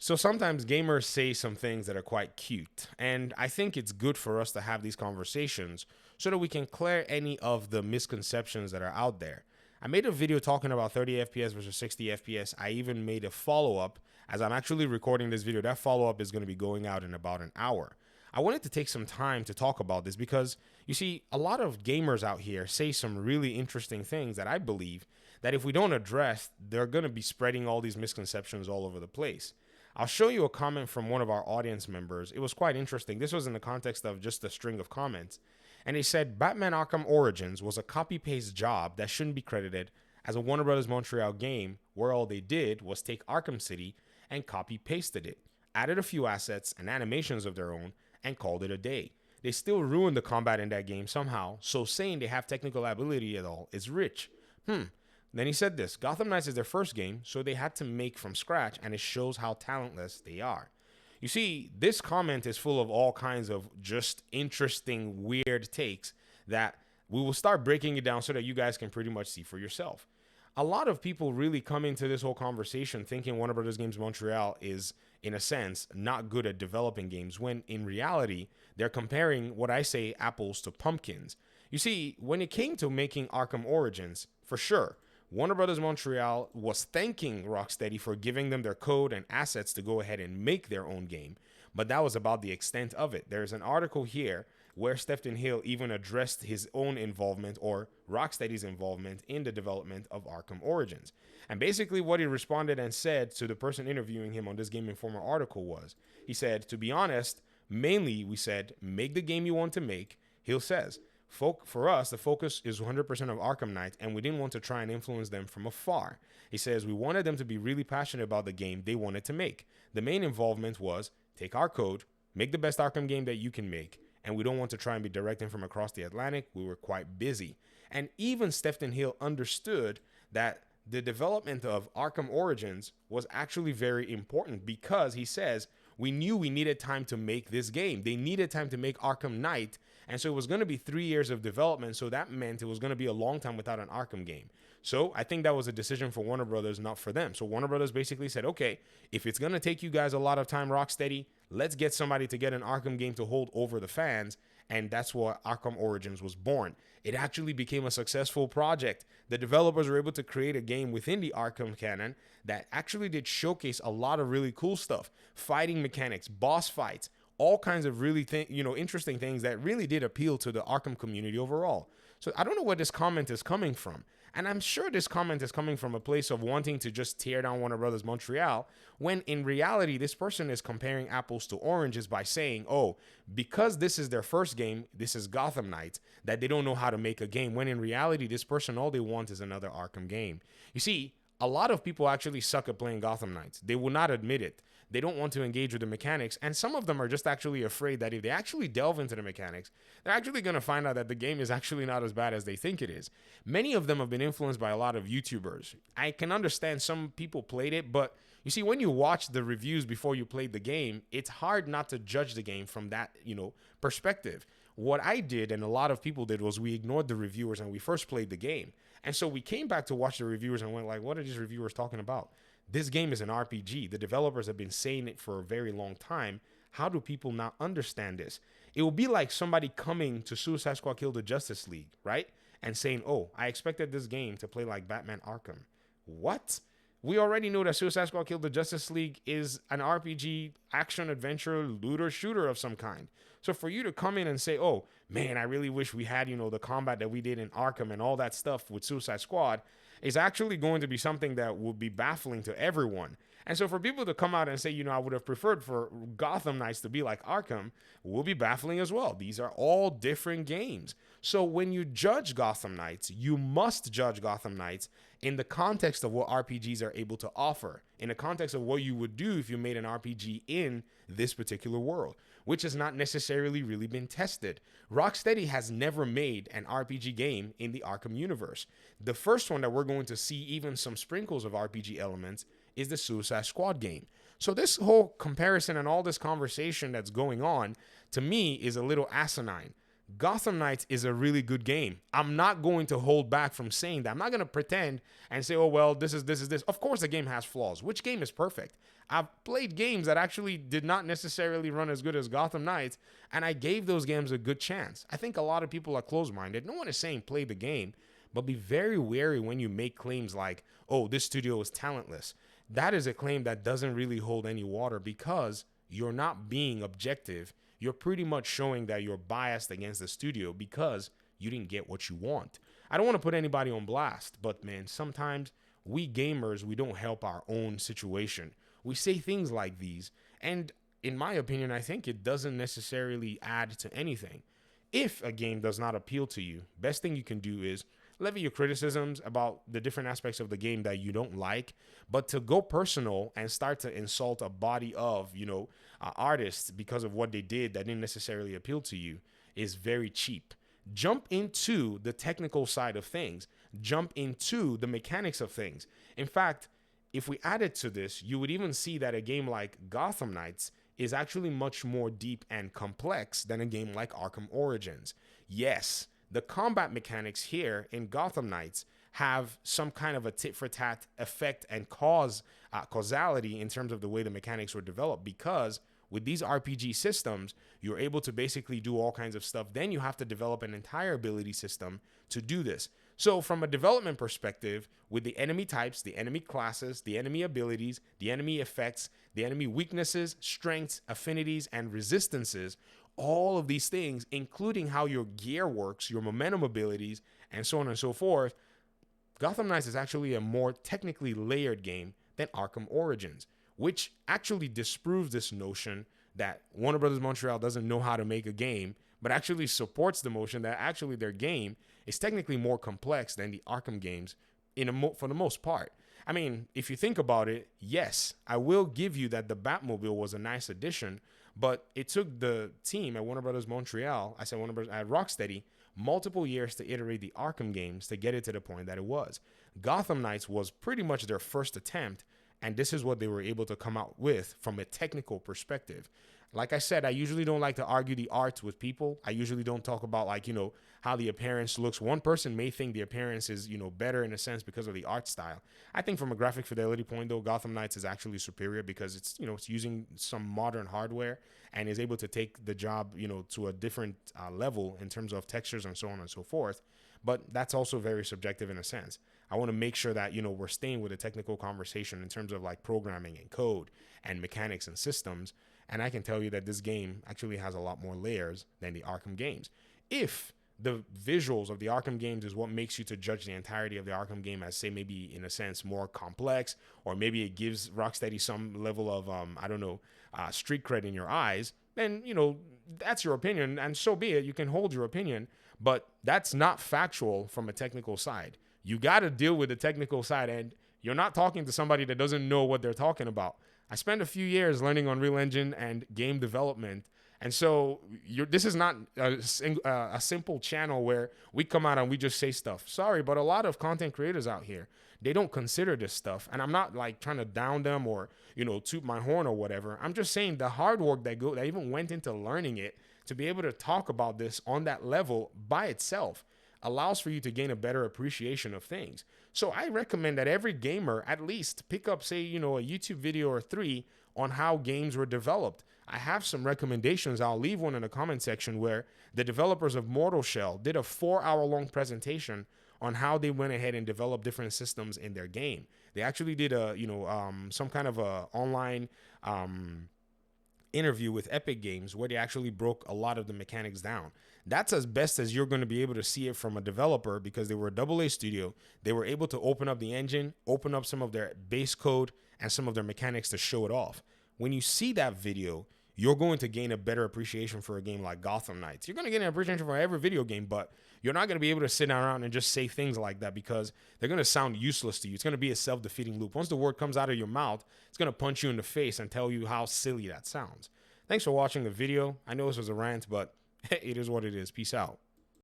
So sometimes gamers say some things that are quite cute, and I think it's good for us to have these conversations so that we can clear any of the misconceptions that are out there. I made a video talking about 30 FPS versus 60 FPS. I even made a follow up as I'm actually recording this video. That follow up is going to be going out in about an hour. I wanted to take some time to talk about this because you see, a lot of gamers out here say some really interesting things that I believe that if we don't address, they're going to be spreading all these misconceptions all over the place. I'll show you a comment from one of our audience members. It was quite interesting. This was in the context of just a string of comments. And he said Batman Arkham Origins was a copy paste job that shouldn't be credited as a Warner Brothers Montreal game where all they did was take Arkham City and copy pasted it, added a few assets and animations of their own, and called it a day. They still ruined the combat in that game somehow, so saying they have technical ability at all is rich. Then he said this Gotham Knights is their first game, so they had to make from scratch, and it shows how talentless they are. You see, this comment is full of all kinds of just interesting, weird takes that we will start breaking it down so that you guys can pretty much see for yourself. A lot of people really come into this whole conversation thinking Warner Brothers Games Montreal is, in a sense, not good at developing games, when in reality, they're comparing what I say apples to pumpkins. You see, when it came to making Arkham Origins, for sure, Warner Brothers Montreal was thanking Rocksteady for giving them their code and assets to go ahead and make their own game, but that was about the extent of it. There's an article here where Stephen Hill even addressed his own involvement or Rocksteady's involvement in the development of Arkham Origins. And basically what he responded and said to the person interviewing him on this Game Informer article was, he said, to be honest, mainly we said, make the game you want to make. Hill says, for us, the focus is 100% of Arkham Knight, and we didn't want to try and influence them from afar. He says, we wanted them to be really passionate about the game they wanted to make. The main involvement was, take our code, make the best Arkham game that you can make, and we don't want to try and be directing from across the Atlantic. We were quite busy. And even Stephen Hill understood that the development of Arkham Origins was actually very important because he says, we knew we needed time to make this game. They needed time to make Arkham Knight, and so it was going to be 3 years of development, so that meant it was going to be a long time without an Arkham game. So I think that was a decision for Warner Brothers, not for them. So Warner Brothers basically said, okay, if it's going to take you guys a lot of time, Rocksteady, let's get somebody to get an Arkham game to hold over the fans, and that's what Arkham Origins was born. It actually became a successful project. The developers were able to create a game within the Arkham canon that actually did showcase a lot of really cool stuff. Fighting mechanics, boss fights, all kinds of really interesting things that really did appeal to the Arkham community overall. So I don't know where this comment is coming from. And I'm sure this comment is coming from a place of wanting to just tear down Warner Brothers Montreal, when in reality, this person is comparing apples to oranges by saying, oh, because this is their first game, this is Gotham Knights, that they don't know how to make a game, when in reality, this person, all they want is another Arkham game. You see, a lot of people actually suck at playing Gotham Knights. They will not admit it. They don't want to engage with the mechanics, and some of them are just actually afraid that if they actually delve into the mechanics, they're actually going to find out that the game is actually not as bad as they think it is. Many of them have been influenced by a lot of YouTubers. I can understand some people played it, but you see, when you watch the reviews before you played the game, it's hard not to judge the game from that, perspective. What I did, and a lot of people did, was we ignored the reviewers and we first played the game. And so we came back to watch the reviewers and went like, what are these reviewers talking about? This game is an RPG. The developers have been saying it for a very long time. How do people not understand this? It will be like somebody coming to Suicide Squad Kill the Justice League, right? And saying, oh, I expected this game to play like Batman Arkham. What? We already know that Suicide Squad Kill the Justice League is an RPG, action, adventure, looter, shooter of some kind. So for you to come in and say, oh, man, I really wish we had, the combat that we did in Arkham and all that stuff with Suicide Squad, is actually going to be something that will be baffling to everyone. And so for people to come out and say, I would have preferred for Gotham Knights to be like Arkham, will be baffling as well. These are all different games. So when you judge Gotham Knights, you must judge Gotham Knights in the context of what RPGs are able to offer, in the context of what you would do if you made an RPG in this particular world, which has not necessarily really been tested. Rocksteady has never made an RPG game in the Arkham universe. The first one that we're going to see even some sprinkles of RPG elements is the Suicide Squad game. So this whole comparison and all this conversation that's going on, to me, is a little asinine. Gotham Knights is a really good game. I'm not going to hold back from saying that. I'm not going to pretend and say, oh, well, this is this. Of course, the game has flaws. Which game is perfect? I've played games that actually did not necessarily run as good as Gotham Knights, and I gave those games a good chance. I think a lot of people are closed-minded. No one is saying play the game, but be very wary when you make claims like, oh, this studio is talentless. That is a claim that doesn't really hold any water because you're not being objective. You're pretty much showing that you're biased against the studio because you didn't get what you want. I don't want to put anybody on blast, but man, sometimes we gamers, we don't help our own situation. We say things like these, and in my opinion, I think it doesn't necessarily add to anything. If a game does not appeal to you, best thing you can do is levy your criticisms about the different aspects of the game that you don't like, but to go personal and start to insult a body of, artists because of what they did that didn't necessarily appeal to you is very cheap. Jump into the technical side of things. Jump into the mechanics of things. In fact, if we added to this, you would even see that a game like Gotham Knights is actually much more deep and complex than a game like Arkham Origins. Yes, the combat mechanics here in Gotham Knights have some kind of a tit-for-tat effect and causality in terms of the way the mechanics were developed, because with these RPG systems, you're able to basically do all kinds of stuff. Then you have to develop an entire ability system to do this. So from a development perspective, with the enemy types, the enemy classes, the enemy abilities, the enemy effects, the enemy weaknesses, strengths, affinities, and resistances, all of these things, including how your gear works, your momentum abilities, and so on and so forth, Gotham Knights is actually a more technically layered game than Arkham Origins, which actually disproves this notion that Warner Brothers Montreal doesn't know how to make a game, but actually supports the motion that actually their game is technically more complex than the Arkham games for the most part. I mean, if you think about it, yes, I will give you that the Batmobile was a nice addition, but it took the team at Warner Brothers Montreal, I said Warner Brothers, at Rocksteady, multiple years to iterate the Arkham games to get it to the point that it was. Gotham Knights was pretty much their first attempt, and this is what they were able to come out with from a technical perspective. Like I said, I usually don't like to argue the art with people. I usually don't talk about how the appearance looks. One person may think the appearance is, better in a sense because of the art style. I think from a graphic fidelity point, though, Gotham Knights is actually superior because it's using some modern hardware and is able to take the job, to a different level in terms of textures and so on and so forth. But that's also very subjective in a sense. I want to make sure that, we're staying with a technical conversation in terms of like programming and code and mechanics and systems. And I can tell you that this game actually has a lot more layers than the Arkham games. If the visuals of the Arkham games is what makes you to judge the entirety of the Arkham game as, say, maybe in a sense more complex, or maybe it gives Rocksteady some level of, street cred in your eyes, then, that's your opinion, and so be it. You can hold your opinion, but that's not factual from a technical side. You got to deal with the technical side, and you're not talking to somebody that doesn't know what they're talking about. I spent a few years learning Unreal Engine and game development, and so this is not a simple channel where we come out and we just say stuff. Sorry, but a lot of content creators out here, they don't consider this stuff, and I'm not like trying to down them or toot my horn or whatever. I'm just saying the hard work that even went into learning it to be able to talk about this on that level by itself allows for you to gain a better appreciation of things. So I recommend that every gamer at least pick up, say, a YouTube video or 3 on how games were developed. I have some recommendations. I'll leave one in the comment section where the developers of Mortal Shell did a 4-hour-long presentation on how they went ahead and developed different systems in their game. They actually did some kind of a online interview with Epic Games where they actually broke a lot of the mechanics down. That's as best as you're going to be able to see it from a developer, because they were a AA studio. They were able to open up the engine, open up some of their base code and some of their mechanics to show it off. When you see that video, you're going to gain a better appreciation for a game like Gotham Knights. You're going to get an appreciation for every video game, but you're not going to be able to sit around and just say things like that because they're going to sound useless to you. It's going to be a self-defeating loop. Once the word comes out of your mouth, it's going to punch you in the face and tell you how silly that sounds. Thanks for watching the video. I know this was a rant, but it is what it is. Peace out.